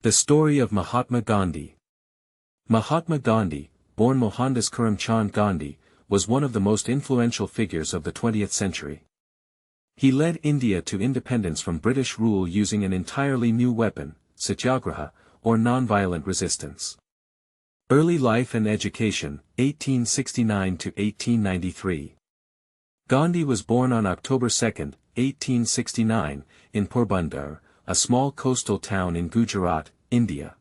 The story of Mahatma Gandhi. Mahatma Gandhi, born Mohandas Karamchand Gandhi, was one of the most influential figures of the 20th century. He led India to independence from British rule using an entirely new weapon, satyagraha, or non-violent resistance. Early life and education, 1869 to 1893. Gandhi was born on October 2, 1869, in Porbandar, a small coastal town in Gujarat, India.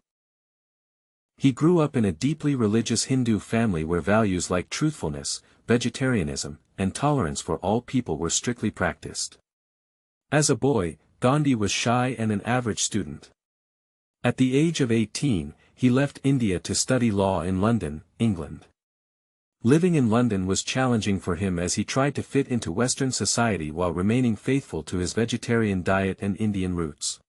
He grew up in a deeply religious Hindu family where values like truthfulness, vegetarianism, and tolerance for all people were strictly practiced. As a boy, Gandhi was shy and an average student. At the age of 18, he left India to study law in London, England. Living in London was challenging for him as he tried to fit into Western society while remaining faithful to his vegetarian diet and Indian roots.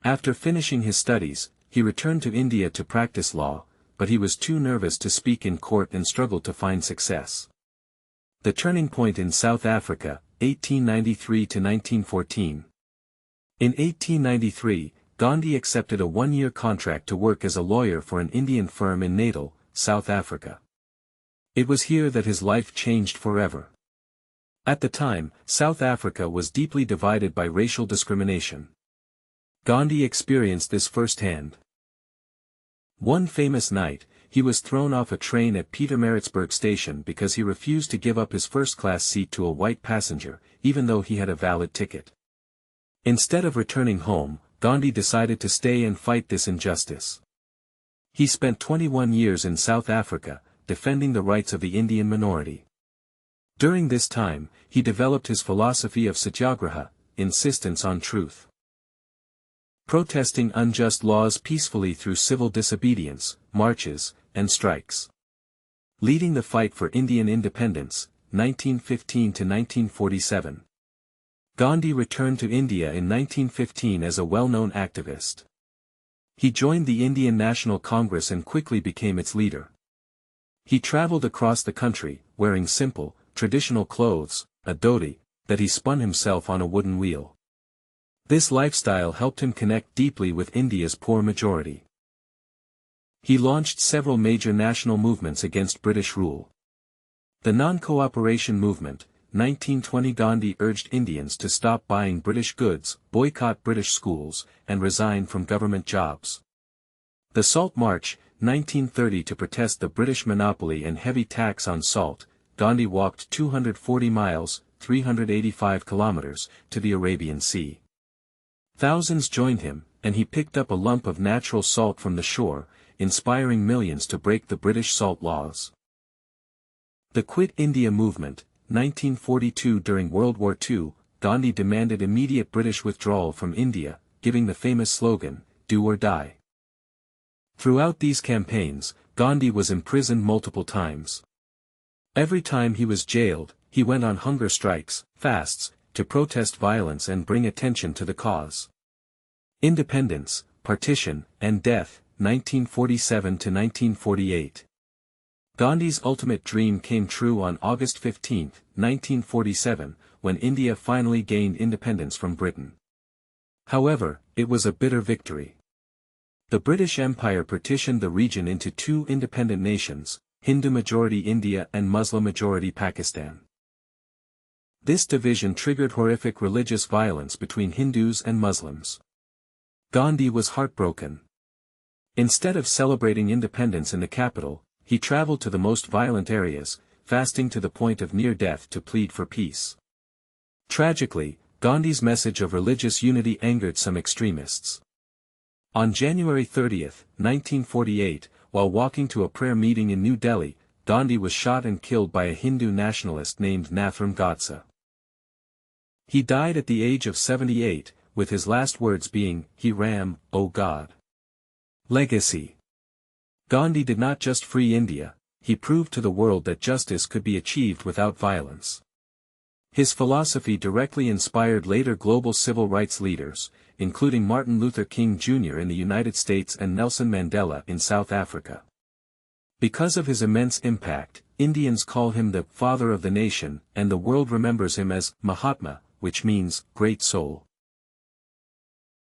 After finishing his studies, he returned to India to practice law, but he was too nervous to speak in court and struggled to find success. The turning point in South Africa, 1893 to 1914. In 1893, Gandhi accepted a one-year contract to work as a lawyer for an Indian firm in Natal, South Africa. It was here that his life changed forever. At the time, South Africa was deeply divided by racial discrimination. Gandhi experienced this firsthand. One famous night, he was thrown off a train at Pietermaritzburg station because he refused to give up his first-class seat to a white passenger, even though he had a valid ticket. Instead of returning home, Gandhi decided to stay and fight this injustice. He spent 21 years in South Africa, defending the rights of the Indian minority. During this time, he developed his philosophy of satyagraha, insistence on truth. Protesting unjust laws peacefully through civil disobedience, marches, and strikes. Leading the fight for Indian independence, 1915 to 1947. Gandhi returned to India in 1915 as a well-known activist. He joined the Indian National Congress and quickly became its leader. He traveled across the country, wearing simple, traditional clothes, a dhoti, that he spun himself on a wooden wheel. This lifestyle helped him connect deeply with India's poor majority. He launched several major national movements against British rule. The Non-Cooperation Movement, 1920. Gandhi urged Indians to stop buying British goods, boycott British schools, and resign from government jobs. The Salt March, 1930. To protest the British monopoly and heavy tax on salt, Gandhi walked 240 miles, 385 kilometers, to the Arabian Sea. Thousands joined him, and he picked up a lump of natural salt from the shore, inspiring millions to break the British salt laws. The Quit India Movement, 1942. During World War II, Gandhi demanded immediate British withdrawal from India, giving the famous slogan, "Do or die." Throughout these campaigns, Gandhi was imprisoned multiple times. Every time he was jailed, he went on hunger strikes, fasts, to protest violence and bring attention to the cause. Independence, Partition, and Death, 1947 to 1948. Gandhi's ultimate dream came true on August 15, 1947, when India finally gained independence from Britain. However, it was a bitter victory. The British Empire partitioned the region into two independent nations, Hindu-majority India and Muslim-majority Pakistan. This division triggered horrific religious violence between Hindus and Muslims. Gandhi was heartbroken. Instead of celebrating independence in the capital, he traveled to the most violent areas, fasting to the point of near death to plead for peace. Tragically, Gandhi's message of religious unity angered some extremists. On January 30, 1948, while walking to a prayer meeting in New Delhi, Gandhi was shot and killed by a Hindu nationalist named Nathuram Godse. He died at the age of 78, with his last words being, "He Ram, O God." Legacy. Gandhi did not just free India, he proved to the world that justice could be achieved without violence. His philosophy directly inspired later global civil rights leaders, including Martin Luther King Jr. in the United States and Nelson Mandela in South Africa. Because of his immense impact, Indians call him the father of the nation, and the world remembers him as Mahatma, which means great soul.